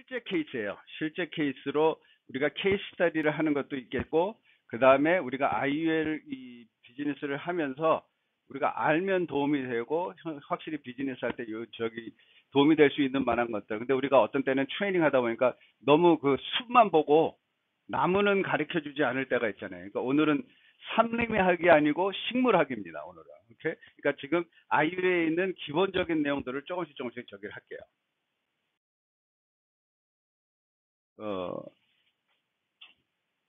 실제 케이스예요. 실제 케이스로 우리가 케이스 스터디를 하는 것도 있겠고, 그 다음에 우리가 IUL 이 비즈니스를 하면서 우리가 알면 도움이 되고, 확실히 비즈니스 할 때 저기 도움이 될 수 있는 만한 것들. 근데 우리가 어떤 때는 트레이닝 하다 보니까 너무 그 숲만 보고 나무는 가르쳐 주지 않을 때가 있잖아요. 그러니까 오늘은 산림학이 아니고 식물학입니다. 오늘은. 오케이? 그러니까 지금 IUL에 있는 기본적인 내용들을 조금씩 저기를 할게요.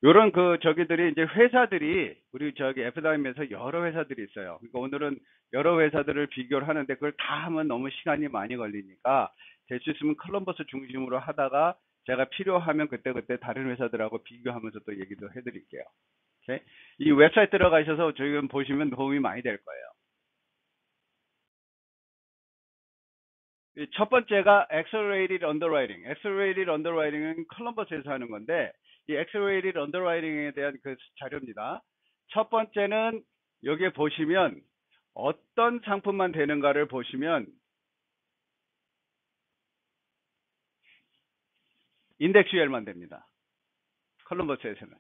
요런 저기들이 이제 회사들이 우리 저기 FWM에서 여러 회사들이 있어요. 그러니까 오늘은 여러 회사들을 비교를 하는데 그걸 다 하면 너무 시간이 많이 걸리니까 될 수 있으면 컬럼버스 중심으로 하다가 제가 필요하면 그때그때 다른 회사들하고 비교하면서 또 얘기도 해드릴게요. 오케이? 이 웹사이트 들어가셔서 지금 보시면 도움이 많이 될 거예요. 첫 번째가 Accelerated Underwriting. Accelerated Underwriting은 컬럼버스에서 하는 건데, 이 Accelerated Underwriting에 대한 그 자료입니다. 첫 번째는 여기에 보시면 어떤 상품만 되는가를 보시면 인덱스 UL만 됩니다. 컬럼버스에서는.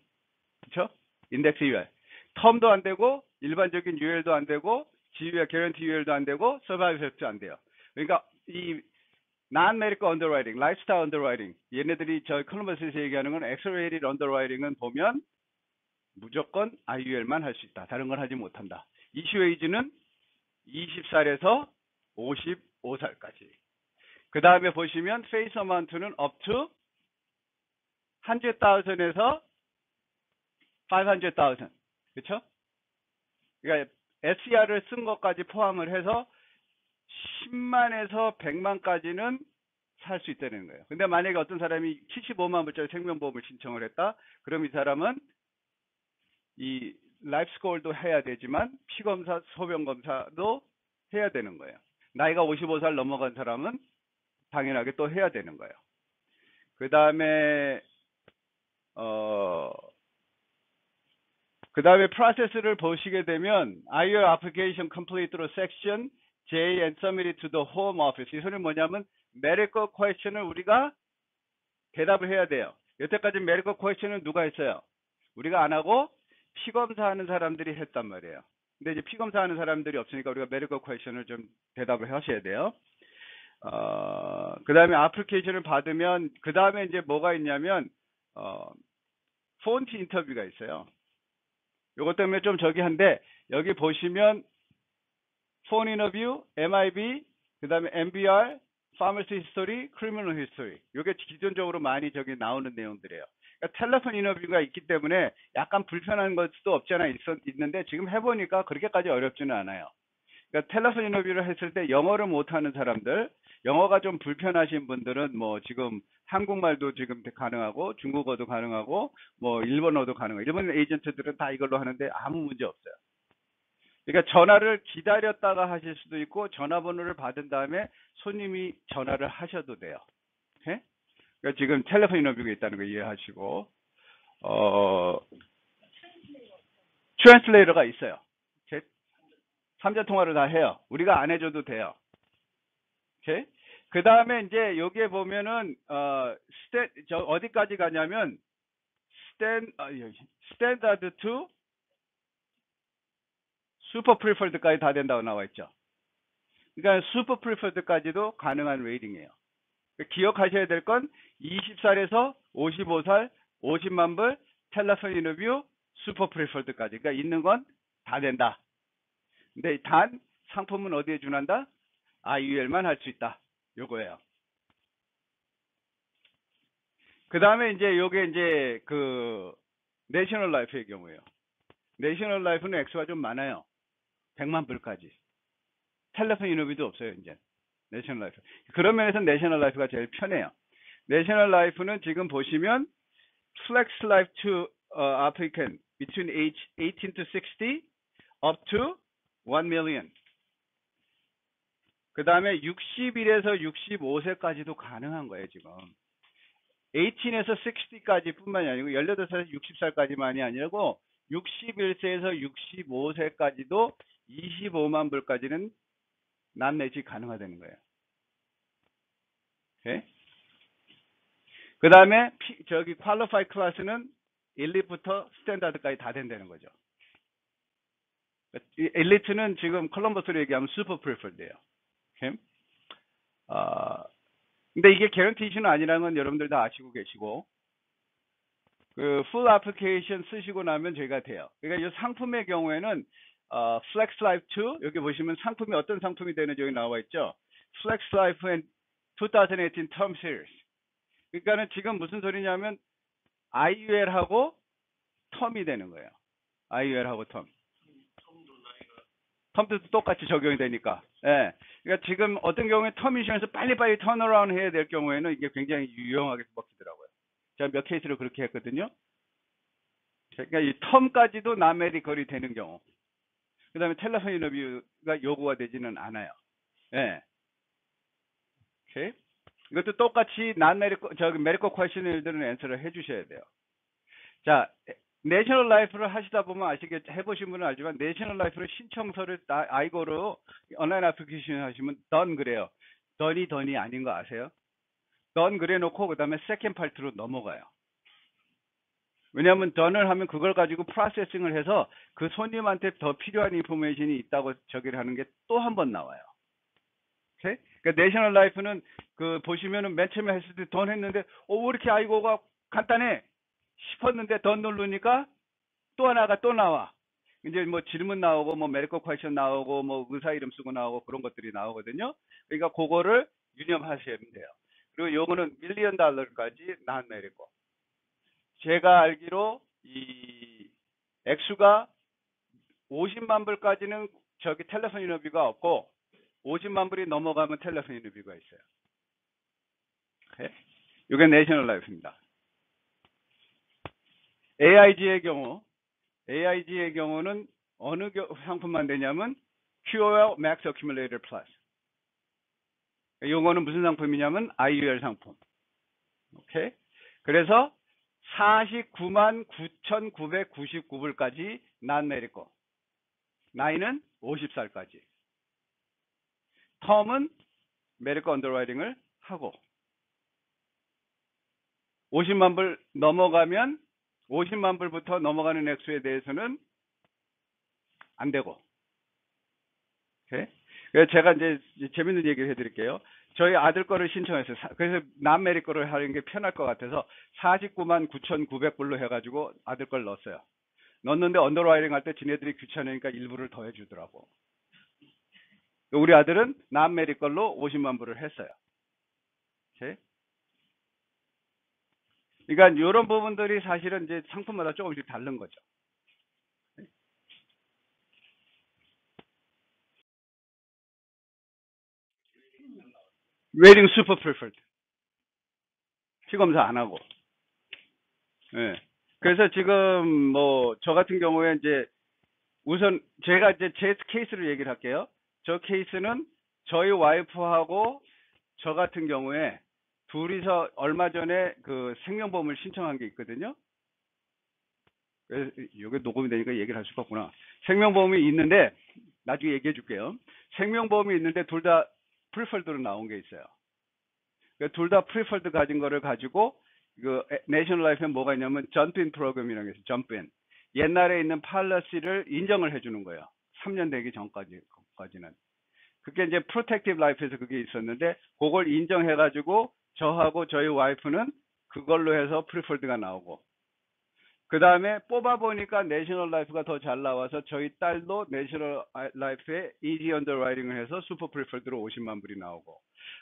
그렇죠? 인덱스 UL. 텀도 안 되고 일반적인 UL도 안 되고 GUL, 개런티 UL도 안 되고 서바이벌도 안 돼요. 그러니까 이 non-medical underwriting, lifestyle underwriting 얘네들이 저 컬럼버스에서 얘기하는 건 accelerated underwriting은 보면 무조건 IUL만 할 수 있다. 다른 건 하지 못한다. 이슈 에이지는 20살에서 55살까지. 그 다음에 보시면 face amount는 up to 100,000에서 500,000. 그렇죠? 그러니까 SCR을 쓴 것까지 포함을 해서 10만에서 100만까지는 살 수 있다는 거예요. 근데 만약에 어떤 사람이 75만 불짜리 생명보험을 신청을 했다. 그럼 이 사람은 이 라이프 스코어도 해야 되지만 피검사, 소변검사도 해야 되는 거예요. 나이가 55살 넘어간 사람은 당연하게 또 해야 되는 거예요. 그 다음에 프로세스를 보시게 되면 IUL application complete through section J and submitted to the home office. 이 소리는 뭐냐면 medical question을 우리가 대답을 해야 돼요. 여태까지 medical question은 누가 했어요? 우리가 안 하고 피검사하는 사람들이 했단 말이에요. 근데 이제 피검사하는 사람들이 없으니까 우리가 medical question을 좀 대답을 하셔야 돼요. 그 다음에 애플리케이션을 받으면 그 다음에 이제 뭐가 있냐면 폰트 인터뷰가 있어요. 요것 때문에 좀 저기 한데 여기 보시면 폰 인터뷰, MIB, 그 다음에 MBR, 파머시 히스토리, 크리미널 히스토리. 요게 기존적으로 많이 저기 나오는 내용들이에요. 그러니까 텔레폰 인터뷰가 있기 때문에 약간 불편한 것도 없지 않아 있는데 지금 해보니까 그렇게까지 어렵지는 않아요. 그러니까 텔레폰 인터뷰를 했을 때 영어를 못하는 사람들, 영어가 좀 불편하신 분들은 뭐 지금 한국말도 지금 가능하고 중국어도 가능하고 뭐 일본어도 가능하고 일본 에이전트들은 다 이걸로 하는데 아무 문제 없어요. 그러니까 전화를 기다렸다가 하실 수도 있고 전화번호를 받은 다음에 손님이 전화를 하셔도 돼요. 오케이? 그러니까 지금 텔레폰 인터뷰가 있다는 거 이해하시고 트랜슬레이터가 있어요. 삼자통화를 다 해요. 우리가 안 해줘도 돼요. 오케이? 그 다음에 이제 여기에 보면은 어디까지 가냐면 스탠다드 투 슈퍼 프리퍼드까지 다 된다고 나와 있죠. 그러니까 슈퍼 프리퍼드까지도 가능한 레이팅이에요. 기억하셔야 될 건 20살에서 55살 50만 불 텔레폰 인터뷰 슈퍼 프리퍼드까지. 그러니까 있는 건 다 된다. 근데 단 상품은 어디에 준한다? IUL만 할 수 있다. 요거예요. 그 다음에 이제 요게 이제 그 내셔널 라이프의 경우에요. 내셔널 라이프는 액수가 좀 많아요. 100만 불까지. 텔레폰 인터뷰도 없어요, 이제. 내셔널 라이프. 그런 면에서 내셔널 라이프가 제일 편해요. 내셔널 라이프는 지금 보시면 Flex Life to applicant between age 18 to 60 up to 1 million. 그 다음에 60일에서 65세까지도 가능한 거예요, 지금. 18에서 60까지 뿐만이 아니고 18살에서 60살까지만이 아니고 61세에서 65세까지도 25만 불까지는 난내지 가능하다는 거예요. 오케이? 그 다음에 저기 qualified class는 엘리트부터 스탠다드까지 다 된다는 거죠. 엘리트는 지금 컬럼버스로 얘기하면 슈퍼 프리퍼드예요. 오케이? 근데 이게 개런티시는 아니라는 건 여러분들 다 아시고 계시고, 그 full application 쓰시고 나면 저희가 돼요. 그러니까 이 상품의 경우에는 Flex Life 2 여기 보시면 상품이 어떤 상품이 되는지 여기 나와 있죠. Flex Life and 2018 Term Series. 그러니까는 지금 무슨 소리냐면 IUL하고 텀이 되는 거예요. IUL하고 텀. 텀도 똑같이 적용이 되니까. 예. 그러니까 지금 어떤 경우에 텀 이슈에서 빨리빨리 턴어라운드 해야 될 경우에는 이게 굉장히 유용하게 먹히더라고요. 제가 몇 케이스로 그렇게 했거든요. 그러니까 이 텀까지도 나메디컬이 되는 경우. 그 다음에 텔레폰 인터뷰가 요구가 되지는 않아요. 예. 오케이. 이것도 똑같이 저기 메디컬 퀘스천들은 앤서를 해주셔야 돼요. 자, 내셔널 라이프를 하시다 보면 해보신 분은 알지만 내셔널 라이프를 신청서를 아이고로 온라인 애플리케이션 하시면 done 그래요. done이 아닌 거 아세요? done 그래 놓고 그 다음에 세컨드 파트로 넘어가요. 왜냐하면 done을 하면 그걸 가지고 프로세싱을 해서 그 손님한테 더 필요한 인포메이션이 있다고 저기를 하는 게 또 한 번 나와요. 오케이? 그러니까 내셔널 라이프는 그 보시면은 맨 처음에 했을 때 done 했는데 왜 이렇게 아이고가 간단해 싶었는데 done 누르니까 또 하나가 또 나와. 이제 뭐 질문 나오고 뭐 메디컬 퀘스천 나오고 뭐 의사 이름 쓰고 나오고 그런 것들이 나오거든요. 그러니까 그거를 유념하셔야 돼요. 그리고 요거는 밀리언 달러까지 난 메디컬. 제가 알기로 이 액수가 50만 불까지는 저기 텔레폰 인터뷰가 없고 50만 불이 넘어가면 텔레폰 인터뷰가 있어요. 오케이? 이게 내셔널 라이프입니다. AIG의 경우는 어느 상품만 되냐면 QOL Max Accumulator Plus. 이거는 무슨 상품이냐면 IUL 상품. 오케이? 그래서 49만 9,999불까지 난 메디컬. 나이는 50살까지. 텀은 메디컬 언더라이팅을 하고 50만 불 넘어가면 50만 불부터 넘어가는 액수에 대해서는 안 되고. 오케이? 그래서 제가 이제 재밌는 얘기를 해드릴게요. 저희 아들 거를 신청했어요. 그래서 남메리 거를 하는 게 편할 것 같아서 49만 9,900불로 해가지고 아들 걸 넣었어요. 넣었는데 언더라이팅 할 때 지네들이 귀찮으니까 일부를 더 해주더라고. 우리 아들은 남메리 걸로 50만 불을 했어요. 오케이? 그러니까 이런 부분들이 사실은 이제 상품마다 조금씩 다른 거죠. 웨딩 슈퍼 프리퍼드. 시검사 안 하고. 예. 그래서 지금 뭐 저 같은 경우에 이제 우선 제가 이제 제 케이스를 얘기를 할게요. 저 케이스는 저희 와이프하고 저 같은 경우에 둘이서 얼마 전에 그 생명보험을 신청한 게 있거든요. 그래서 이게 녹음이 되니까 얘기를 할 수가 없구나. 생명보험이 있는데 나중에 얘기해 줄게요. 생명보험이 있는데 둘 다 프리펄드로 나온 게 있어요. 둘 다 프리펄드 가진 거를 가지고 그 내셔널 라이프에 뭐가 있냐면 점프인 프로그램이라는 게 있어요. 점프인. 옛날에 있는 팔러시를 인정을 해주는 거예요. 3년 되기 전까지는. 그게 이제 프로텍티브 라이프에서 그게 있었는데 그걸 인정해가지고 저하고 저희 와이프는 그걸로 해서 프리펄드가 나오고 그 다음에 뽑아보니까 내셔널 라이프가 더 잘 나와서 저희 딸도 내셔널 라이프에 이지 언더라이팅을 해서 슈퍼 프리펄드로 50만 불이 나오고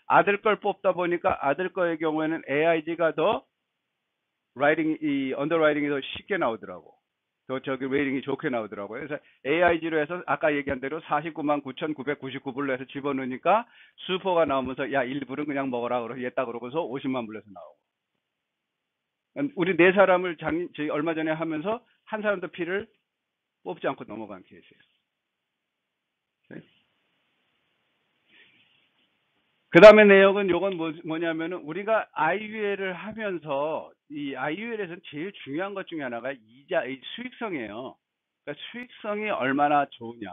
아들 걸 뽑다 보니까 아들 거의 경우에는 AIG가 더 이 언더라이팅이 더 쉽게 나오더라고. 더 저기 레이팅이 좋게 나오더라고요. 그래서 AIG로 해서 아까 얘기한 대로 49만 9,999불로 해서 집어넣으니까 슈퍼가 나오면서 야 1불은 그냥 먹어라 그러고 얘다 그러고서 50만 불에서 나오고. 우리 네 사람을 저희 얼마 전에 하면서 한 사람도 피를 뽑지 않고 넘어간 케이스예요. 그 다음에 내용은 요건 뭐냐면은 우리가 IUL을 하면서 이 IUL에서는 제일 중요한 것 중에 하나가 이 수익성이에요. 그러니까 수익성이 얼마나 좋으냐.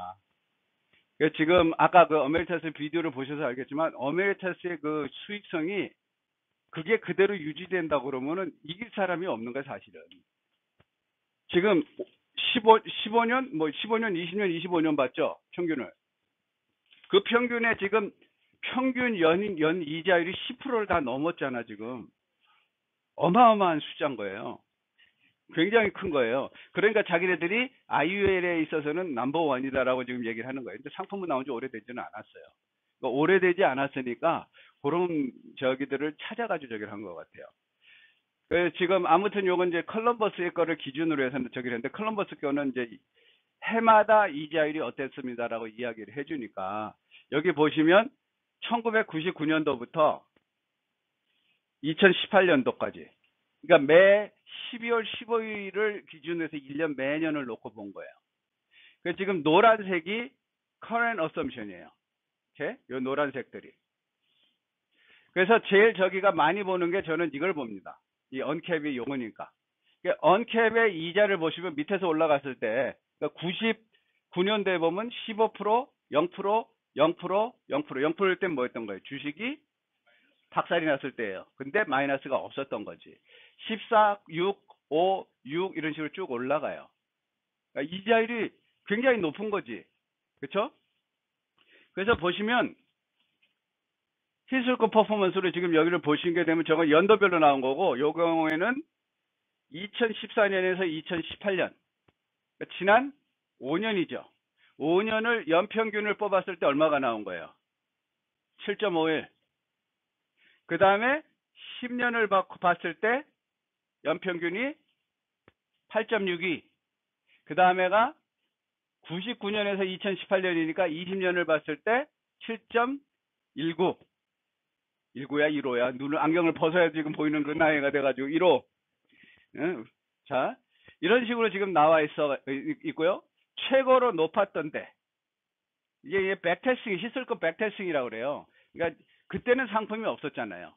그러니까 지금 아까 그 어메리타스 비디오를 보셔서 알겠지만 어메리타스의 그 수익성이 그게 그대로 유지된다 그러면은 이길 사람이 없는 거야, 사실은. 지금 15년, 뭐 15년, 20년, 25년 봤죠? 평균을. 그 평균에 지금 평균 연 이자율이 10%를 다 넘었잖아, 지금. 어마어마한 숫자인 거예요. 굉장히 큰 거예요. 그러니까 자기네들이 IUL에 있어서는 넘버원이다라고 지금 얘기를 하는 거예요. 근데 상품은 나온 지 오래되지는 않았어요. 그러니까 오래되지 않았으니까 그런 저기들을 찾아가지고 저기를 한 것 같아요. 그래서 지금 아무튼 요건 이제 컬럼버스의 거를 기준으로 해서는 저기를 했는데 컬럼버스 거는 이제 해마다 이자율이 어땠습니다라고 이야기를 해주니까 여기 보시면 1999년도부터 2018년도까지 그러니까 매 12월 15일을 기준으로 해서 1년 매년을 놓고 본 거예요. 그래서 지금 노란색이 current assumption이에요. 이렇게 요 노란색들이. 그래서 제일 저기가 많이 보는 게 저는 이걸 봅니다. 이 언캡이 용어니까. 그러니까 언캡의 이자를 보시면 밑에서 올라갔을 때 그러니까 99년도에 보면 15%, 0%, 0%, 0%, 0%일 땐 뭐였던 거예요? 주식이 박살이 났을 때예요. 근데 마이너스가 없었던 거지. 14, 6, 5, 6 이런 식으로 쭉 올라가요. 그러니까 이자율이 굉장히 높은 거지. 그렇죠? 그래서 보시면 히스토리컬 퍼포먼스로 지금 여기를 보시게 되면 저건 연도별로 나온 거고 요 경우에는 2014년에서 2018년 그러니까 지난 5년이죠. 5년을 연평균을 뽑았을 때 얼마가 나온 거예요? 7.51. 그 다음에 10년을 봤을 때 연평균이 8.62. 그 다음에가 99년에서 2018년이니까 20년을 봤을 때 7.19. 19야, 15야. 눈을, 안경을 벗어야 지금 보이는 그 나이가 돼가지고 15. 응? 자, 이런 식으로 지금 있고요. 최고로 높았던데. 이게 백테스팅, 히스토리컬 백테스팅이라고 그래요. 그러니까 그때는 상품이 없었잖아요.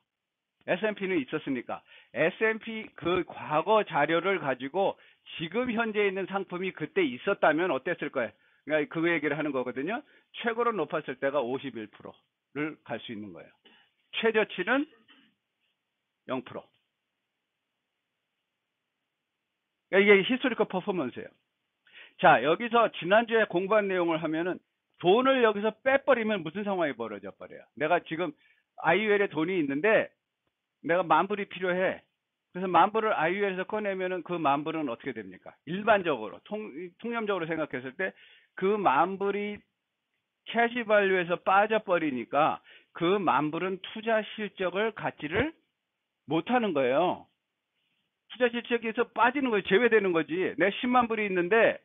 S&P는 있었으니까. S&P 그 과거 자료를 가지고 지금 현재 있는 상품이 그때 있었다면 어땠을 거예요? 그러니까 그 얘기를 하는 거거든요. 최고로 높았을 때가 51%를 갈 수 있는 거예요. 최저치는 0%. 그러니까 이게 히스토리컬 퍼포먼스예요. 자, 여기서 지난주에 공부한 내용을 하면은 돈을 여기서 빼버리면 무슨 상황이 벌어져 버려요. 내가 지금 IUL에 돈이 있는데 내가 만불이 필요해. 그래서 만불을 IUL에서 꺼내면은 그 만불은 어떻게 됩니까? 일반적으로 통념적으로 생각했을 때 그 만불이 캐시 밸류에서 빠져버리니까 그 만불은 투자 실적을 갖지를 못하는 거예요. 투자 실적에서 빠지는 거예요. 제외되는 거지. 내 10만 불이 있는데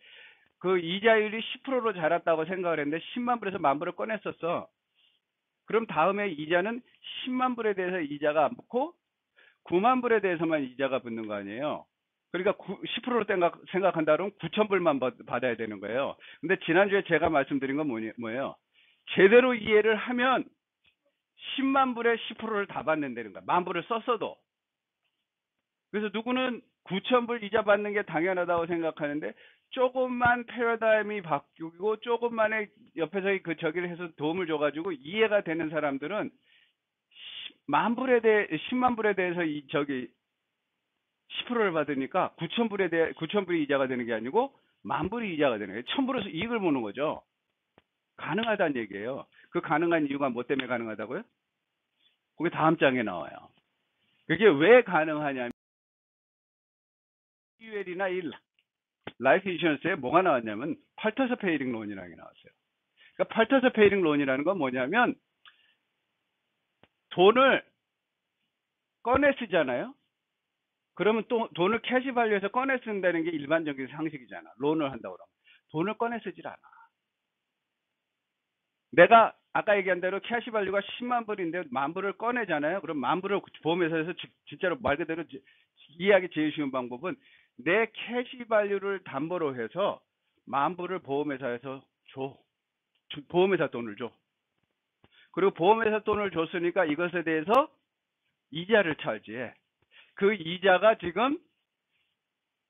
그 이자율이 10%로 자랐다고 생각을 했는데 10만 불에서 만 불을 꺼냈었어. 그럼 다음에 이자는 10만 불에 대해서 이자가 안 붙고 9만 불에 대해서만 이자가 붙는 거 아니에요. 그러니까 10%로 생각한다 그러면 9천 불만 받아야 되는 거예요. 근데 지난주에 제가 말씀드린 건 뭐예요? 제대로 이해를 하면 10만 불에 10%를 다 받는다는 거야. 만 불을 썼어도. 그래서 누구는 9천 불 이자 받는 게 당연하다고 생각하는데 조금만 패러다임이 바뀌고 조금만의 옆에서 그 저기를 해서 도움을 줘가지고 이해가 되는 사람들은 만 불에 대해 10만 불에 대해서 이 저기 10%를 받으니까 9천 불이 이자가 되는 게 아니고 만 불이 이자가 되는 거예요. 1,000불에서 이익을 보는 거죠. 가능하다는 얘기예요. 그 가능한 이유가 뭐 때문에 가능하다고요? 그게 다음 장에 나와요. 그게 왜 가능하냐면 UL이나 이 라이프 인슈런스에 뭐가 나왔냐면 팔터스 페이링 론이라는 게 나왔어요. 그러니까 팔터스 페이링 론이라는 건 뭐냐면 돈을 꺼내 쓰잖아요. 그러면 또 돈을 캐시 밸류에서 꺼내 쓴다는 게 일반적인 상식이잖아. 론을 한다고 그러면. 돈을 꺼내 쓰질 않아. 내가 아까 얘기한 대로 캐시 밸류가 10만 불인데 만 불을 꺼내잖아요. 그럼 만 불을 보험회사에서 진짜로 말 그대로 이해하기 제일 쉬운 방법은 내 캐시 밸류를 담보로 해서 만 불을 보험회사에서 줘. 보험회사 돈을 줘. 그리고 보험회사 돈을 줬으니까 이것에 대해서 이자를 차지해. 그 이자가 지금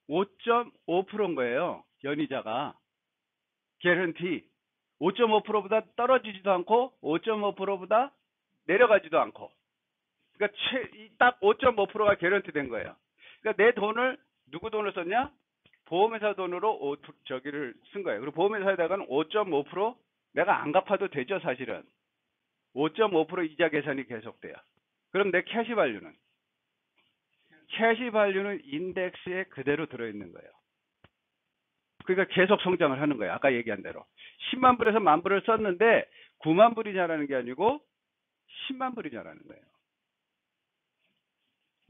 5.5%인 거예요. 연이자가. 개런티. 5.5%보다 떨어지지도 않고 5.5%보다 내려가지도 않고. 그러니까 딱 5.5%가 개런티 된 거예요. 그러니까 내 돈을 누구 돈을 썼냐? 보험회사 돈으로 저기를 쓴 거예요. 그리고 보험회사에다가는 5.5% 내가 안 갚아도 되죠, 사실은. 5.5% 이자 계산이 계속돼요. 그럼 내 캐시밸류는? 캐시밸류는 인덱스에 그대로 들어있는 거예요. 그러니까 계속 성장을 하는 거예요. 아까 얘기한 대로. 10만 불에서 만 불을 썼는데 9만 불이 자라는 게 아니고 10만 불이 자라는 거예요.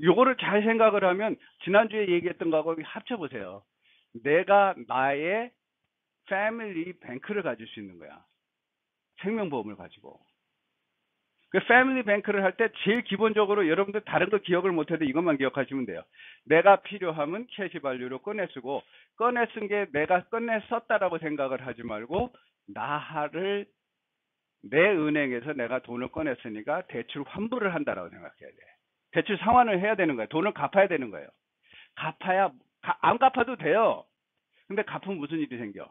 요거를 잘 생각을 하면 지난주에 얘기했던 거하고 합쳐보세요. 내가 나의 패밀리 뱅크를 가질 수 있는 거야. 생명보험을 가지고. 그 패밀리 뱅크를 할 때 제일 기본적으로 여러분들 다른 거 기억을 못해도 이것만 기억하시면 돼요. 내가 필요하면 캐시밸류로 꺼내 쓰고 꺼내 쓴 게 내가 꺼내 썼다라고 생각을 하지 말고 나를 내 은행에서 내가 돈을 꺼냈으니까 대출 환불을 한다라고 생각해야 돼. 대출 상환을 해야 되는 거예요. 돈을 갚아야 되는 거예요. 갚아야 안 갚아도 돼요. 근데 갚으면 무슨 일이 생겨?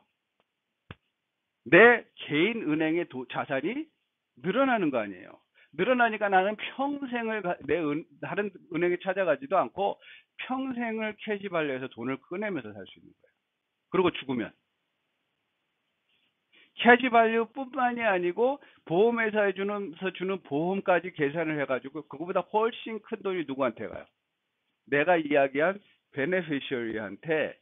내 개인 은행의 자산이 늘어나는 거 아니에요. 늘어나니까 나는 평생을 다른 은행에 찾아가지도 않고 평생을 캐시밸류에서 돈을 꺼내면서 살 수 있는 거예요. 그리고 죽으면 캐시밸류 뿐만이 아니고 보험회사에 주는 보험까지 계산을 해가지고 그거보다 훨씬 큰 돈이 누구한테 가요? 내가 이야기한 베네피셔리한테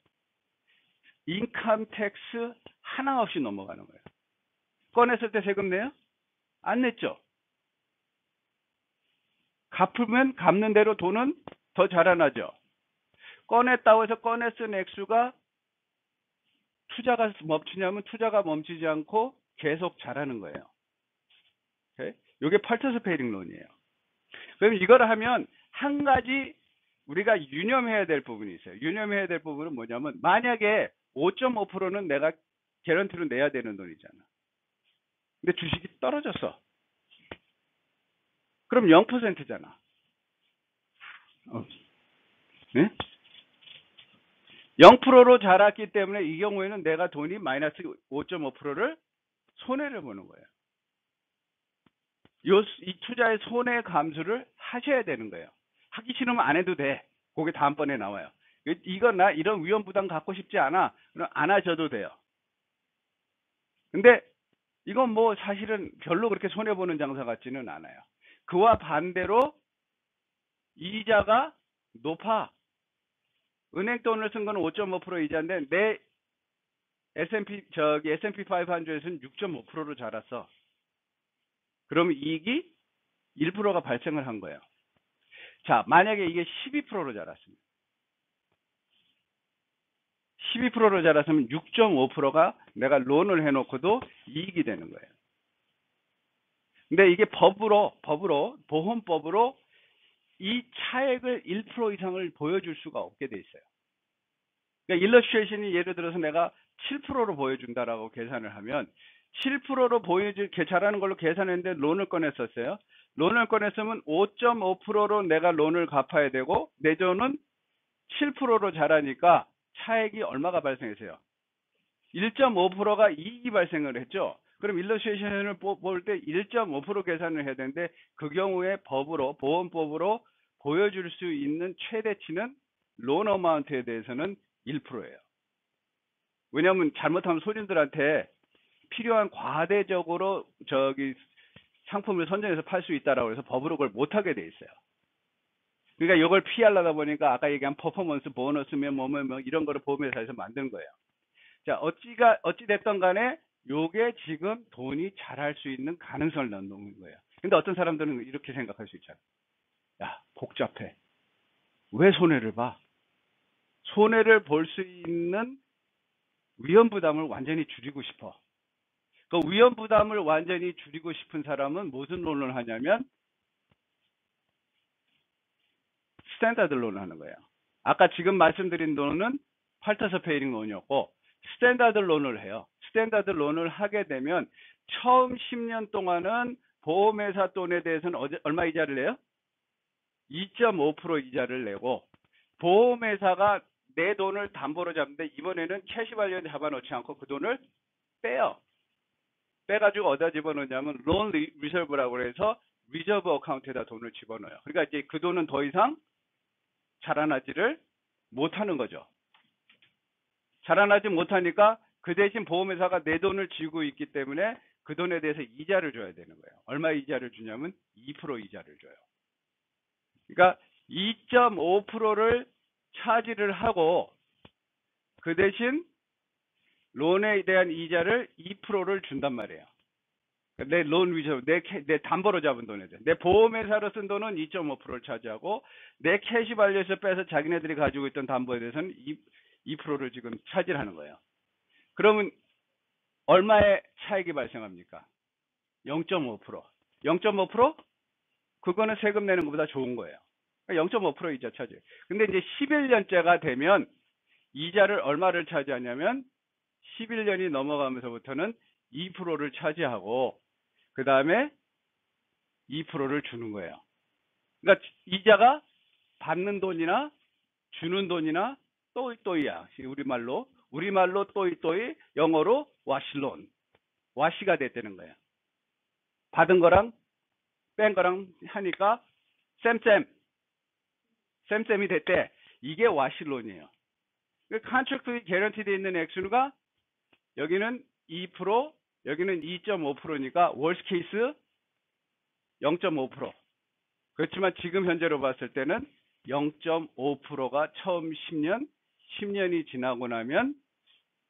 인컴 텍스 하나 없이 넘어가는 거예요. 꺼냈을 때 세금 내요? 안 냈죠. 갚으면 갚는 대로 돈은 더 자라나죠. 꺼냈다고 해서 꺼내 쓴 액수가 투자가 멈추냐면 투자가 멈추지 않고 계속 자라는 거예요. 오케이? 이게 파르티시페이팅 론이에요. 그럼 이걸 하면 한 가지 우리가 유념해야 될 부분이 있어요. 유념해야 될 부분은 뭐냐면 만약에 5.5%는 내가 개런티로 내야 되는 돈이잖아. 근데 주식이 떨어졌어. 그럼 0%잖아. 네? 0%로 자랐기 때문에 이 경우에는 내가 돈이 마이너스 5.5%를 손해를 보는 거예요. 이 투자의 손해 감수를 하셔야 되는 거예요. 하기 싫으면 안 해도 돼. 그게 다음번에 나와요. 이건 나 이런 위험 부담 갖고 싶지 않아. 그럼 안 하셔도 돼요. 근데 이건 뭐 사실은 별로 그렇게 손해보는 장사 같지는 않아요. 그와 반대로 이자가 높아. 은행 돈을 쓴 거는 5.5% 이자인데 내 S&P 500에서는 6.5%로 자랐어. 그러면 이익이 1%가 발생을 한 거예요. 자, 만약에 이게 12%로 자랐습니다. 12%로 자랐으면 6.5%가 내가 론을 해놓고도 이익이 되는 거예요. 근데 이게 보험법으로 이 차액을 1% 이상을 보여줄 수가 없게 돼 있어요. 그러니까 일러스트레이션이 예를 들어서 내가 7%로 보여준다라고 계산을 하면 7%로 잘하는 걸로 계산했는데 론을 꺼냈었어요. 론을 꺼냈으면 5.5%로 내가 론을 갚아야 되고 내 돈은 7%로 자라니까 차액이 얼마가 발생했어요? 1.5%가 이익이 발생을 했죠. 그럼 일러스트레이션을 볼 때 1.5% 계산을 해야 되는데 그 경우에 보험법으로 보여줄 수 있는 최대치는 론 어마운트에 대해서는 1%예요. 왜냐하면 잘못하면 손님들한테 필요한 과대적으로 상품을 선정해서 팔 수 있다라고 해서 법으로 그걸 못하게 돼 있어요. 그러니까 이걸 피하려다 보니까 아까 얘기한 퍼포먼스 보너스면 뭐 이런 거를 보험회사에서 만든 거예요. 자, 어찌 됐던 간에 요게 지금 돈이 자랄 수 있는 가능성을 넣는 거예요. 근데 어떤 사람들은 이렇게 생각할 수 있잖아. 야, 복잡해. 왜 손해를 봐? 손해를 볼 수 있는 위험 부담을 완전히 줄이고 싶어. 그 위험 부담을 완전히 줄이고 싶은 사람은 무슨 론을 하냐면 스탠다드 론을 하는 거예요. 아까 지금 말씀드린 론은 파르티시페이팅 론이었고 스탠다드 론을 해요. 스탠다드 론을 하게 되면 처음 10년 동안은 보험회사 돈에 대해서는 얼마 이자를 내요? 2.5% 이자를 내고 보험회사가 내 돈을 담보로 잡는데 이번에는 캐시밸류에 잡아놓지 않고 그 돈을 빼요. 빼가지고 어디다 집어넣냐면 론 리저브라고 해서 리저브 어카운트에다 돈을 집어넣어요. 그러니까 이제 그 돈은 더 이상 자라나지를 못하는 거죠. 자라나지 못하니까 그 대신 보험회사가 내 돈을 쥐고 있기 때문에 그 돈에 대해서 이자를 줘야 되는 거예요. 얼마 이자를 주냐면 2% 이자를 줘요. 그러니까 2.5%를 차지를 하고 그 대신 론에 대한 이자를 2%를 준단 말이에요. 내 론 위저브, 내 담보로 잡은 돈에 대해. 내 보험회사로 쓴 돈은 2.5%를 차지하고 내 캐시 발류에서 빼서 자기네들이 가지고 있던 담보에 대해서는 2%를 지금 차지하는 거예요. 그러면 얼마의 차익이 발생합니까? 0.5%. 0.5%? 그거는 세금 내는 것보다 좋은 거예요. 0.5% 이자 차지. 근데 이제 11년째가 되면 이자를 얼마를 차지하냐면 11년이 넘어가면서부터는 2%를 차지하고 그 다음에 2%를 주는 거예요. 그러니까 이자가 받는 돈이나 주는 돈이나 또이또이야. 우리말로 또이또이, 영어로 와실론. 와시가 됐다는 거예요. 받은 거랑 뺀 거랑 하니까 쌤쌤이 됐대. 이게 와실론이에요. 컨트랙트에 개런티되어 있는 액수가 여기는 2%, 여기는 2.5%니까 월스 케이스 0.5%. 그렇지만 지금 현재로 봤을 때는 0.5%가 처음 10년이 지나고 나면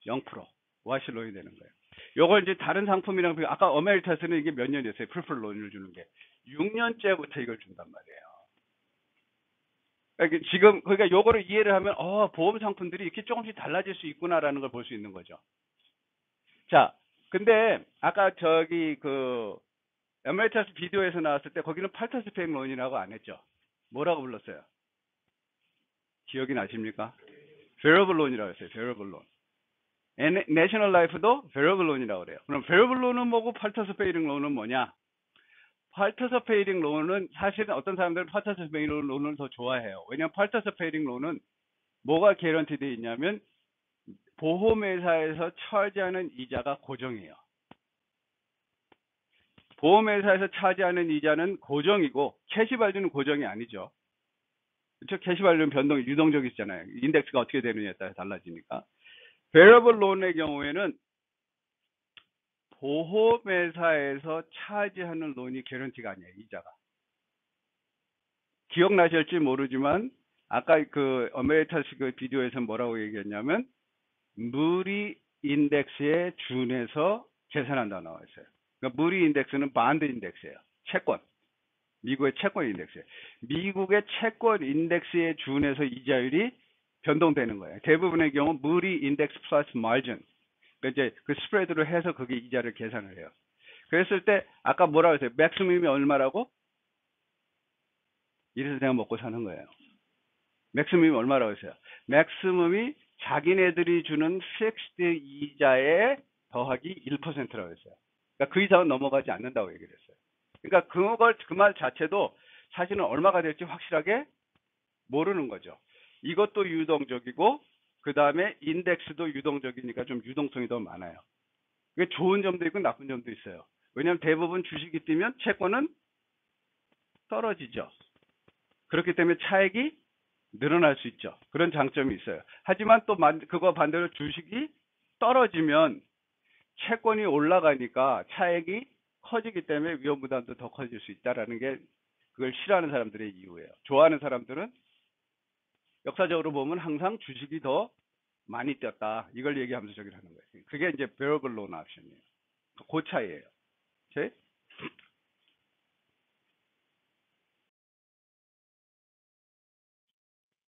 0% 와실론이 되는 거예요. 요걸 이제 다른 상품이랑 아까 어메리타스는 이게 몇 년이었어요? 풀풀 론을 주는 게 6년째부터 이걸 준단 말이에요. 그러니까 요거를 이해를 하면 보험 상품들이 이렇게 조금씩 달라질 수 있구나라는 걸 볼 수 있는 거죠. 자, 근데 아까 저기 그 에메리타스 비디오에서 나왔을 때 거기는 파트너스페이 론이라고 안 했죠. 뭐라고 불렀어요? 기억이 나십니까? 베러블 론이라고 했어요. 베러블 론. 내셔널 라이프도 베러블 론이라고 그래요. 그럼 베러블 론은 뭐고 파트너스페이링 론은 뭐냐? 파트너스페이링 론은 사실은 어떤 사람들은 파트너스페이링 론을 더 좋아해요. 왜냐하면 파트너스페이링 론은 뭐가 개런티 되어 있냐면 보험회사에서 차지하는 이자가 고정이에요. 보험회사에서 차지하는 이자는 고정이고 캐시발류는 고정이 아니죠. 그렇죠? 캐시발류는 유동적이잖아요. 인덱스가 어떻게 되느냐에 따라 달라지니까. 베러블 론의 경우에는 보험회사에서 차지하는 론이 개런티가 아니에요. 이자가. 기억나실지 모르지만 아까 그 어메리타스 그 비디오에서 뭐라고 얘기했냐면 무리 인덱스에 준해서 계산한다고 나와 있어요. 그러니까 무리 인덱스는 반드 인덱스예요. 채권. 미국의 채권 인덱스예요. 미국의 채권 인덱스에 준해서 이자율이 변동되는 거예요. 대부분의 경우 무리 인덱스 플러스 마진. 그러니까 이제 그 스프레드로 해서 그게 이자를 계산을 해요. 그랬을 때 아까 뭐라고 했어요? 맥시멈이 얼마라고? 이래서 내가 먹고 사는 거예요. 맥시멈이 얼마라고 했어요? 맥시멈이 자기네들이 주는 픽스드 이자에 더하기 1%라고 했어요. 그러니까 그 이상은 넘어가지 않는다고 얘기를 했어요. 그러니까 그 말 자체도 사실은 얼마가 될지 확실하게 모르는 거죠. 이것도 유동적이고 그 다음에 인덱스도 유동적이니까 좀 유동성이 더 많아요. 그게 좋은 점도 있고 나쁜 점도 있어요. 왜냐하면 대부분 주식이 뛰면 채권은 떨어지죠. 그렇기 때문에 차익이 늘어날 수 있죠. 그런 장점이 있어요. 하지만 또 그거 반대로 주식이 떨어지면 채권이 올라가니까 차익이 커지기 때문에 위험 부담도 더 커질 수 있다라는 게 그걸 싫어하는 사람들의 이유예요. 좋아하는 사람들은 역사적으로 보면 항상 주식이 더 많이 뛰었다. 이걸 얘기하면서 저기를 하는 거예요. 그게 이제 베러블 론 옵션이에요. 그 차이예요. 오케이?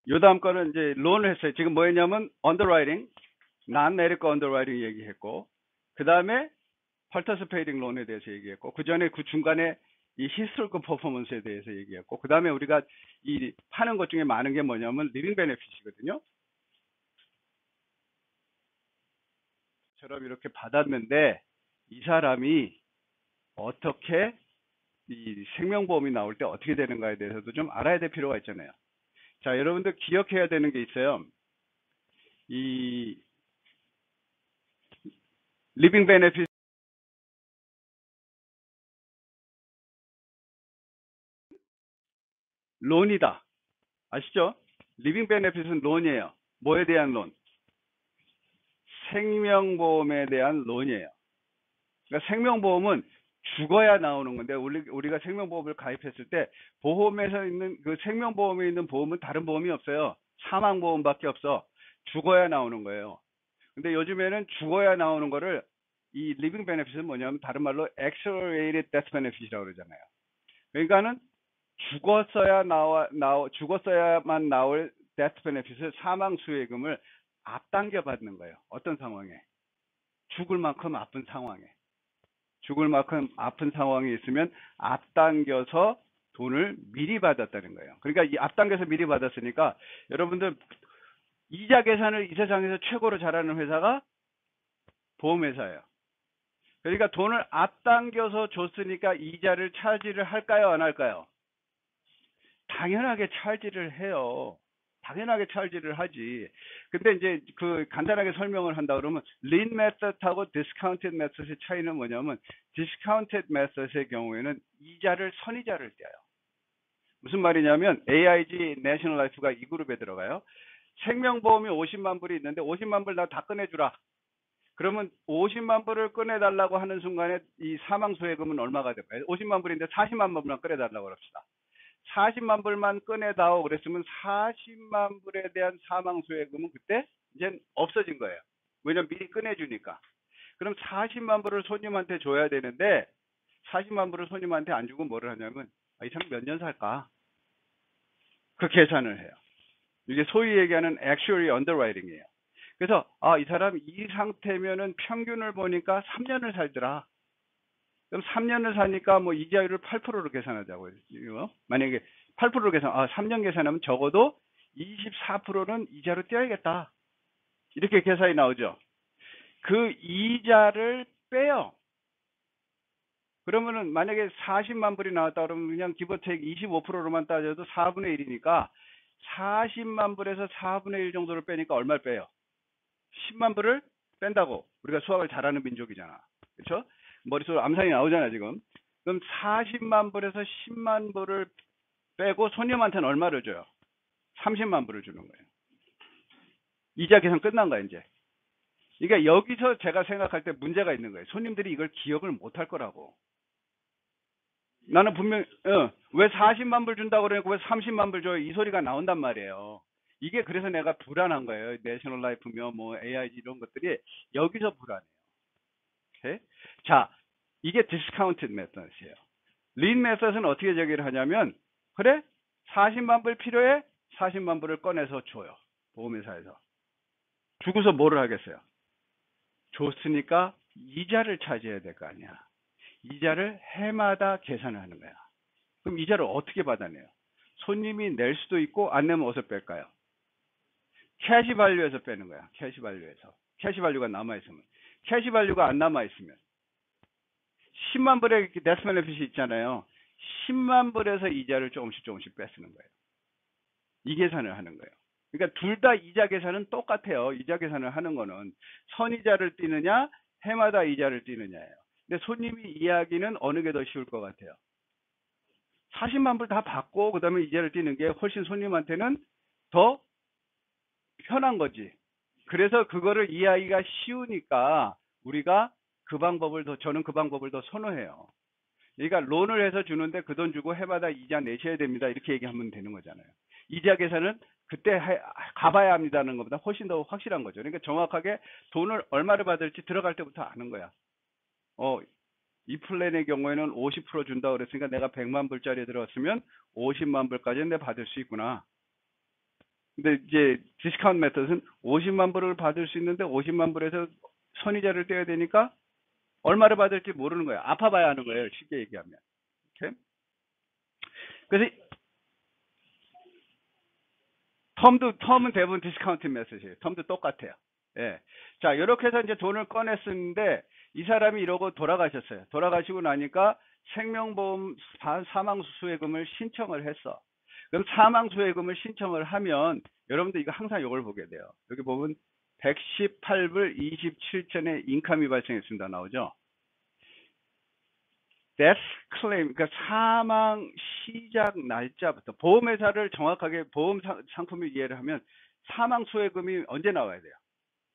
요 다음 거는 이제 론을 했어요. 지금 뭐였냐면 언더라이팅, 난메리커 언더라이팅 얘기했고 그 다음에 파트너스페이링 론에 대해서 얘기했고 그 전에 그 중간에 이 히스토리컬 퍼포먼스에 대해서 얘기했고 그 다음에 우리가 이 파는 것 중에 많은 게 뭐냐면 리빙 베네핏이거든요. 처럼 이렇게 받았는데 이 사람이 어떻게 이 생명보험이 나올 때 어떻게 되는가에 대해서도 좀 알아야 될 필요가 있잖아요. 자, 여러분들 기억해야 되는 게 있어요. 이 리빙 베네핏 론이다. 아시죠? 리빙 베네핏은 론이에요. 뭐에 대한 론? 생명보험에 대한 론이에요. 그러니까 생명보험은 죽어야 나오는 건데 우리가 생명보험을 가입했을 때 보험에서 있는 그 생명보험에 있는 보험은 다른 보험이 없어요. 사망보험밖에 없어. 죽어야 나오는 거예요. 근데 요즘에는 죽어야 나오는 거를 이 리빙 베네핏은 뭐냐면 다른 말로 accelerated death benefit이라고 그러잖아요. 그러니까는 죽었어야만 나올 death benefit을 사망 수혜금을 앞당겨 받는 거예요. 어떤 상황에? 죽을 만큼 아픈 상황에. 죽을 만큼 아픈 상황이 있으면 앞당겨서 돈을 미리 받았다는 거예요. 그러니까 이 앞당겨서 미리 받았으니까 여러분들 이자 계산을 이 세상에서 최고로 잘하는 회사가 보험회사예요. 그러니까 돈을 앞당겨서 줬으니까 이자를 차지를 할까요? 안 할까요? 당연하게 차지를 해요. 당연하게 차지를 하지. 근데 이제 그 간단하게 설명을 한다 그러면 린 메서드하고 디스카운티드 메서드의 차이는 뭐냐면 디스카운티드 메서드의 경우에는 이자를 선이자를 떼요. 무슨 말이냐면 AIG, 내셔널 라이프가 이 그룹에 들어가요. 생명보험이 50만 불이 있는데 50만 불 나 다 꺼내주라. 그러면 50만 불을 꺼내달라고 하는 순간에 이 사망수혜금은 얼마가 될까요? 50만 불인데 40만 불만 꺼내달라고 합시다. 40만 불만 꺼내다오 그랬으면 40만 불에 대한 사망수혜금은 그때 이제 없어진 거예요. 왜냐면 미리 꺼내주니까. 그럼 40만 불을 손님한테 줘야 되는데 40만 불을 손님한테 안 주고 뭐를 하냐면 이 사람 몇 년 살까? 그 계산을 해요. 이게 소위 얘기하는 actuary underwriting이에요. 그래서 이 사람 이 상태면은 평균을 보니까 3년을 살더라. 그럼 3년을 사니까 뭐 이자율을 8%로 계산하자고요. 만약에 8%로 계산, 3년 계산하면 적어도 24%는 이자로 떼야겠다. 이렇게 계산이 나오죠. 그 이자를 빼요. 그러면은 만약에 40만 불이 나왔다 그러면 그냥 기본테이크 25%로만 따져도 4분의 1이니까 40만 불에서 4분의 1 정도를 빼니까 얼마를 빼요? 10만 불을 뺀다고. 우리가 수학을 잘하는 민족이잖아. 그렇죠? 머릿속으로 암산이 나오잖아 지금. 그럼 40만 불에서 10만 불을 빼고 손님한테는 얼마를 줘요? 30만 불을 주는 거예요. 이자 계산 끝난 거야 이제. 그러니까 여기서 제가 생각할 때 문제가 있는 거예요. 손님들이 이걸 기억을 못할 거라고. 나는 분명 왜 40만 불 준다고 그러니까 왜 30만 불 줘요? 이 소리가 나온단 말이에요. 이게 그래서 내가 불안한 거예요. 내셔널 라이프며 뭐 AIG 이런 것들이 여기서 불안해요. 오케이? 자, 이게 디스카운티드 메서드예요. 린 메서드는 어떻게 제기를 하냐면 그래? 40만 불 필요해? 40만 불을 꺼내서 줘요. 보험회사에서. 주고서 뭐를 하겠어요? 줬으니까 이자를 차지해야 될 거 아니야. 이자를 해마다 계산을 하는 거야. 그럼 이자를 어떻게 받아내요? 손님이 낼 수도 있고 안 내면 어디서 뺄까요? 캐시 발류에서 빼는 거야. 캐시 발류에서. 캐시 발류가 남아있으면. 캐시 발류가 안 남아있으면 10만 불의 데스 베네핏이 있잖아요. 10만 불에서 이자를 조금씩 빼쓰는 거예요. 이 계산을 하는 거예요. 그러니까 둘 다 이자 계산은 똑같아요. 이자 계산을 하는 거는 선이자를 띄느냐 해마다 이자를 띄느냐예요. 근데 손님이 이야기는 어느 게 더 쉬울 것 같아요. 40만 불 다 받고 그다음에 이자를 띄는 게 훨씬 손님한테는 더 편한 거지. 그래서 그거를 이해하기가 쉬우니까 우리가 저는 그 방법을 더 선호해요. 그러니까 론을 해서 주는데 그 돈 주고 해마다 이자 내셔야 됩니다. 이렇게 얘기하면 되는 거잖아요. 이자 계산은 그때 가봐야 합니다는 것보다 훨씬 더 확실한 거죠. 그러니까 정확하게 돈을 얼마를 받을지 들어갈 때부터 아는 거야. 이 플랜의 경우에는 50% 준다 그랬으니까 내가 100만 불짜리 들어왔으면 50만 불까지는 내가 받을 수 있구나. 근데 이제 디스카운트 메터드는 50만 불을 받을 수 있는데 50만 불에서 선이자를 떼야 되니까 얼마를 받을지 모르는 거예요. 아파봐야 하는 거예요. 쉽게 얘기하면. 오케이? 그래서 텀은 대부분 디스카운트 메시지예요. 텀도 똑같아요. 예. 자, 이렇게 해서 이제 돈을 꺼냈었는데 이 사람이 이러고 돌아가셨어요. 돌아가시고 나니까 생명보험 사망수혜금을 신청을 했어. 그럼 사망수혜금을 신청을 하면 여러분들 이거 항상 이걸 보게 돼요. 여기 보면 118불 27cen의 인감이 발생했습니다. 나오죠? death claim, 그러니까 사망 시작 날짜부터 보험회사를 정확하게 보험 상품을 이해를 하면 사망 수혜금이 언제 나와야 돼요?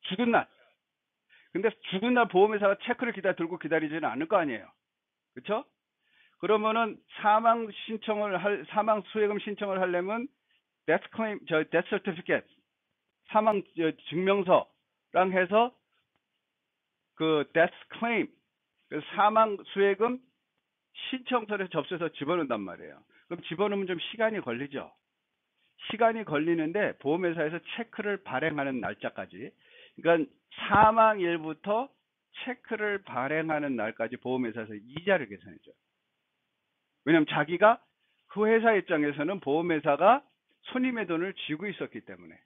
죽은 날. 근데 죽은 날 보험회사가 체크를 들고 기다리지는 않을 거 아니에요. 그렇죠? 그러면은 사망 수혜금 신청을 하려면 death claim, death certificate, 사망 증명서랑 해서 그 death claim, 그 사망 수혜금 신청서를 접수해서 집어넣는단 말이에요. 그럼 집어넣으면 좀 시간이 걸리죠. 시간이 걸리는데 보험회사에서 체크를 발행하는 날짜까지, 그러니까 사망일부터 체크를 발행하는 날까지 보험회사에서 이자를 계산해줘요. 왜냐하면 자기가 그 회사 입장에서는 보험회사가 손님의 돈을 쥐고 있었기 때문에,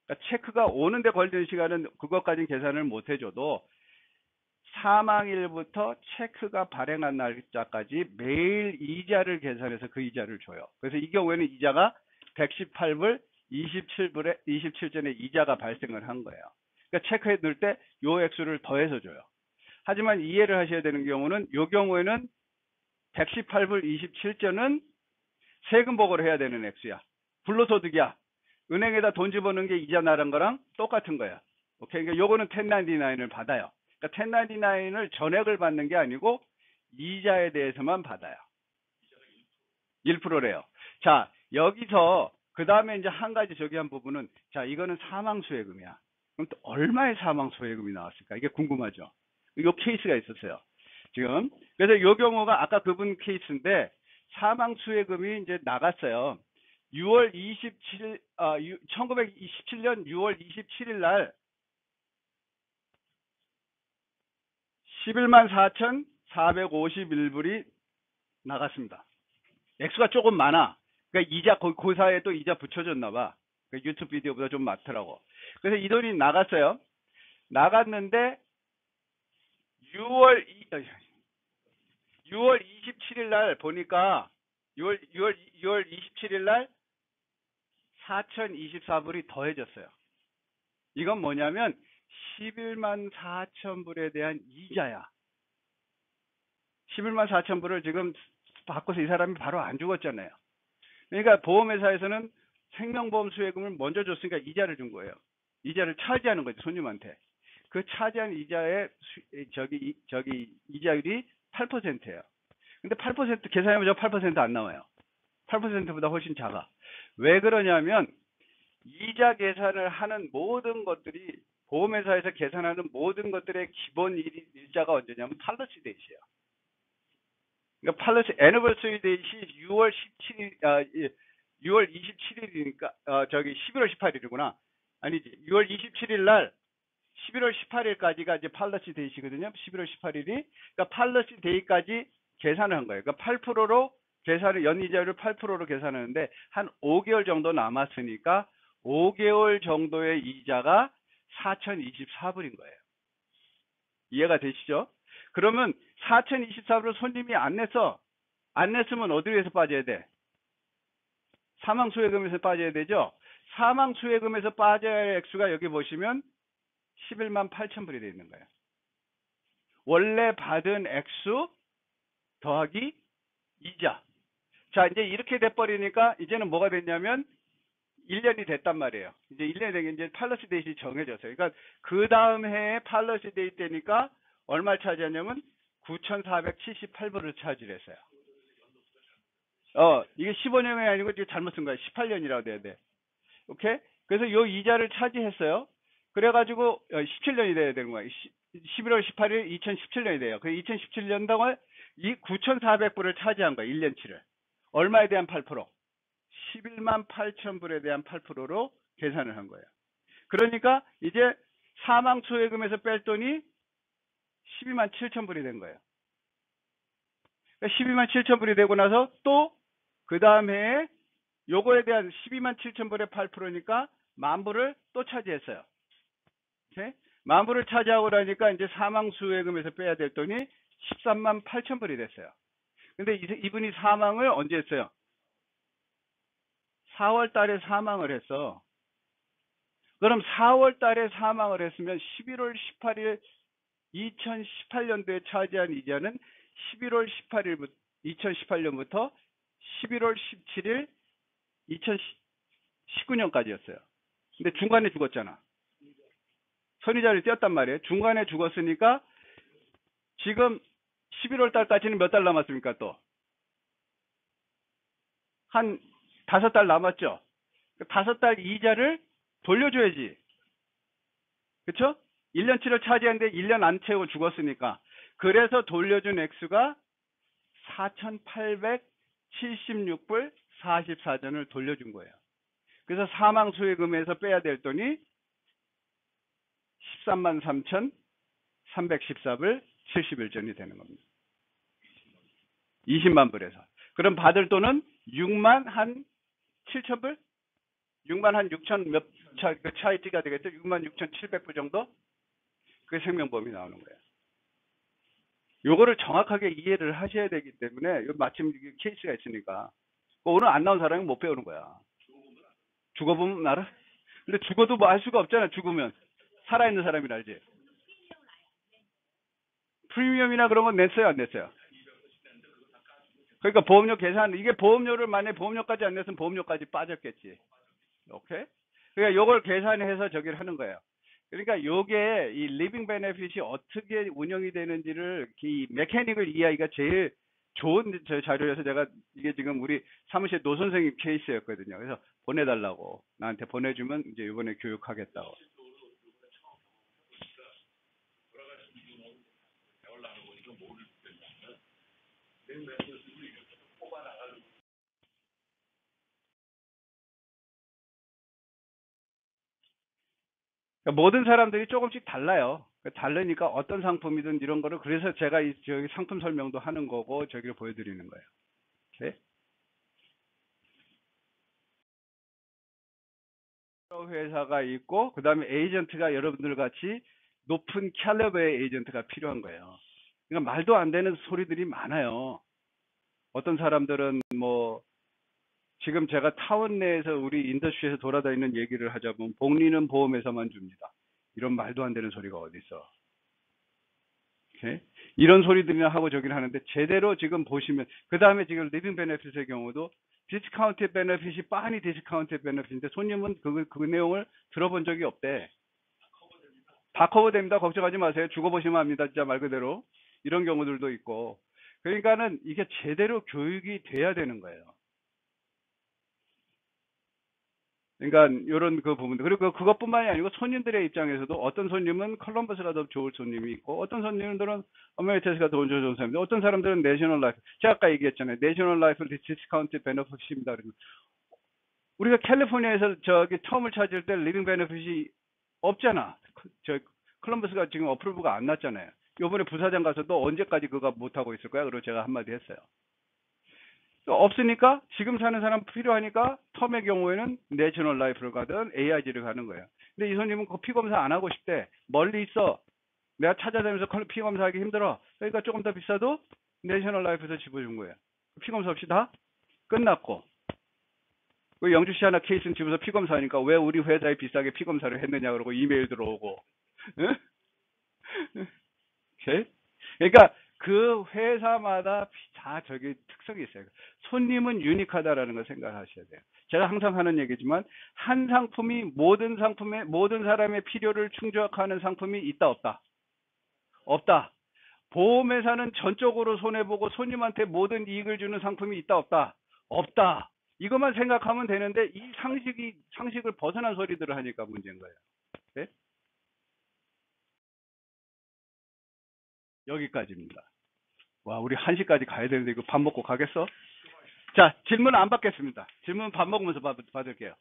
그러니까 체크가 오는데 걸리는 시간은 그것까지는 계산을 못 해줘도 사망일부터 체크가 발행한 날짜까지 매일 이자를 계산해서 그 이자를 줘요. 그래서 이 경우에는 이자가 118불 27전에 이자가 발생을 한 거예요. 그러니까 체크에 넣을 때 요 액수를 더해서 줘요. 하지만 이해를 하셔야 되는 경우는 요 경우에는 118불 27전은 세금 보고를 해야 되는 액수야. 불로소득이야. 은행에다 돈 집어넣는 게 이자 나란 거랑 똑같은 거야. 오케이. 그러니까 요거는 1099을 받아요. 그러니까 1099을 전액을 받는 게 아니고 이자에 대해서만 받아요. 1%래요. 자, 여기서 그 다음에 이제 한 가지 저기 한 부분은, 자, 이거는 사망수혜금이야. 그럼 또 얼마의 사망수혜금이 나왔을까? 이게 궁금하죠. 요 케이스가 있었어요. 지금. 그래서 요 경우가 아까 그분 케이스인데 사망수혜금이 이제 나갔어요. 6월 27일, 1927년 6월 27일 날 11만 4,451불이 나갔습니다. 액수가 조금 많아. 그러니까 이자, 그 사이에 또 이자 붙여줬나 봐. 그러니까 유튜브 비디오보다 좀 많더라고. 그래서 이 돈이 나갔어요. 나갔는데 6월 27일 날 보니까 6월 27일 날 4,024불이 더해졌어요. 이건 뭐냐면 11만 4천 불에 대한 이자야. 11만 4천 불을 지금 바꿔서 이 사람이 바로 안 죽었잖아요. 그러니까 보험회사에서는 생명보험 수혜금을 먼저 줬으니까 이자를 준 거예요. 이자를 차지하는 거죠, 손님한테. 그 차지한 이자의 이자율이 8%예요. 근데 8% 계산해보자 8% 안 나와요. 8%보다 훨씬 작아. 왜 그러냐면 이자 계산을 하는 모든 것들이, 보험회사에서 계산하는 모든 것들의 기본 일자가 언제냐면 팔러시 데이트예요. 그러니까 팔러시 애니버서리 데이트 6월 17일, 6월 27일이니까 11월 18일이구나. 아니지. 6월 27일 날 11월 18일까지가 이제 팔러시 데이시거든요. 11월 18일이. 그러니까 팔러시 데이까지 계산을 한 거예요. 그러니까 8%로 계산을, 연이자율을 8%로 계산하는데 한 5개월 정도 남았으니까 5개월 정도의 이자가 4,024불인 거예요. 이해가 되시죠? 그러면 4,024불을 손님이 안 냈어. 안 냈으면 어디에서 빠져야 돼? 사망수혜금에서 빠져야 되죠? 사망수혜금에서 빠져야 할 액수가 여기 보시면 11만 8천 불이 되어 있는 거예요. 원래 받은 액수 더하기 이자. 자, 이제 이렇게 돼버리니까 이제는 뭐가 됐냐면 1년이 됐단 말이에요. 이제 1년이 되게 이제 팔러시 데이트 정해졌어요. 그러니까 그 다음 해에 팔러시 데이트 되니까 얼마를 차지하냐면 9,478불을 차지를 했어요. 이게 15년이 아니고 지금 잘못 쓴 거야. 18년이라고 돼야 돼. 오케이? 그래서 요 이자를 차지했어요. 그래가지고 17년이 돼야 되는 거야. 11월 18일 2017년이 돼요. 그 2017년 동안 이 9,400불을 차지한 거야. 1년치를. 얼마에 대한 8%? 11만 8천 불에 대한 8%로 계산을 한 거예요. 그러니까 이제 사망수혜금에서 뺄 돈이 12만 7천 불이 된 거예요. 그러니까 12만 7천 불이 되고 나서 또 그 다음 해에 요거에 대한 12만 7천 불의 8%니까 만 불을 또 차지했어요. 오케이? 만 불을 차지하고 나니까 이제 사망수혜금에서 빼야 될 돈이 13만 8천 불이 됐어요. 근데 이분이 사망을 언제 했어요? 4월 달에 사망을 했어. 그럼 4월 달에 사망을 했으면 11월 18일 2018년도에 차지한 이자는 11월 18일 2018년부터 11월 17일 2019년까지였어요. 근데 중간에 죽었잖아. 선의자를 띄었단 말이에요. 중간에 죽었으니까 지금 11월 달까지는 몇 달 남았습니까? 또 한 5달 남았죠. 5달 이자를 돌려줘야지. 그쵸? 1년치를 차지했는데 1년 안 채우고 죽었으니까. 그래서 돌려준 액수가 4,876불 44전을 돌려준 거예요. 그래서 사망 수혜금에서 빼야 될 돈이 13만 3,314불 71전이 되는 겁니다. 20만 불에서. 그럼 받을 돈은 6만 한 7천불? 6만 한 6천 몇 그 차이가 되겠죠? 6만 6,700불 정도? 그게 생명보험이 나오는 거예요. 요거를 정확하게 이해를 하셔야 되기 때문에 마침 케이스가 있으니까 오늘 안 나온 사람이 못 배우는 거야. 죽어보면 알아? 근데 죽어도 뭐 할 수가 없잖아. 죽으면 살아있는 사람이라 알지. 프리미엄이나 그런 건 냈어요, 안 냈어요? 그러니까 보험료 계산, 이게 보험료를 만약에 보험료까지 안 냈으면 보험료까지 빠졌겠지. 오케이? 그러니까 요걸 계산해서 저기를 하는 거예요. 그러니까 요게 이 리빙 베네핏이 어떻게 운영이 되는지를 이 메커닉을 이해하기가 제일 좋은 자료여서 제가 이게 지금 우리 사무실 노 선생님 케이스였거든요. 그래서 보내달라고 나한테 보내주면 이제 이번에 교육하겠다고. 그러니까 모든 사람들이 조금씩 달라요. 다르니까 어떤 상품이든 이런 거를 그래서 제가 저기 상품 설명도 하는 거고 저기를 보여드리는 거예요. 오케이? 회사가 있고 그 다음에 에이전트가 여러분들 같이 높은 캘리버의 에이전트가 필요한 거예요. 그러니까 말도 안 되는 소리들이 많아요. 어떤 사람들은 뭐 지금 제가 타운 내에서 우리 인더스트리에서 돌아다니는 얘기를 하자면 복리는 보험회사만 줍니다. 이런 말도 안 되는 소리가 어디 있어. 오케이? 이런 소리들이나 하고 저기를 하는데 제대로 지금 보시면 그 다음에 지금 리빙 베네핏의 경우도 디스카운트 베네핏이 빤히 디스카운트 베네핏인데 손님은 그 내용을 들어본 적이 없대. 다 커버됩니다. 걱정하지 마세요. 죽어보시면 합니다. 진짜 말 그대로. 이런 경우들도 있고. 그러니까는 이게 제대로 교육이 돼야 되는 거예요. 그러니까 이런 그 부분들 그리고 그것뿐만이 아니고 손님들의 입장에서도 어떤 손님은 컬럼버스가 더 좋을 손님이 있고 어떤 손님들은 어메리테스가 더 좋은 손님인데 어떤 사람들은 내셔널 라이프 제가 아까 얘기했잖아요. 내셔널 라이프 디스카운트 베너핏입니다. 우리가 캘리포니아에서 저기 텀을 찾을 때 리빙 베너핏이 없잖아. 저 컬럼버스가 지금 어프로브가 안 났잖아요. 요번에 부사장 가서도 언제까지 그거 못하고 있을 거야? 그리고 제가 한마디 했어요. 없으니까 지금 사는 사람 필요하니까 텀의 경우에는 내셔널 라이프를 가든 AIG를 가는 거예요. 근데 이 손님은 그 피검사 안 하고 싶대. 멀리 있어. 내가 찾아다니면서 피검사하기 힘들어. 그러니까 조금 더 비싸도 내셔널 라이프에서 집어준 거예요. 피검사 없이 다 끝났고. 그 영주시 하나 케이스는 집에서 피검사하니까 왜 우리 회사에 비싸게 피검사를 했느냐 그러고 이메일 들어오고. 오케이? 그러니까 그 회사마다 다 저기 특성이 있어요. 손님은 유니크하다라는 걸 생각하셔야 돼요. 제가 항상 하는 얘기지만 한 상품이 모든 상품에 모든 사람의 필요를 충족하는 상품이 있다 없다. 없다. 보험회사는 전적으로 손해보고 손님한테 모든 이익을 주는 상품이 있다 없다. 없다. 이것만 생각하면 되는데 이 상식을 벗어난 소리들을 하니까 문제인 거예요. 네? 여기까지입니다. 와, 우리 1시까지 가야 되는데 이거 밥 먹고 가겠어? 자, 질문 안 받겠습니다. 질문 밥 먹으면서 받을게요.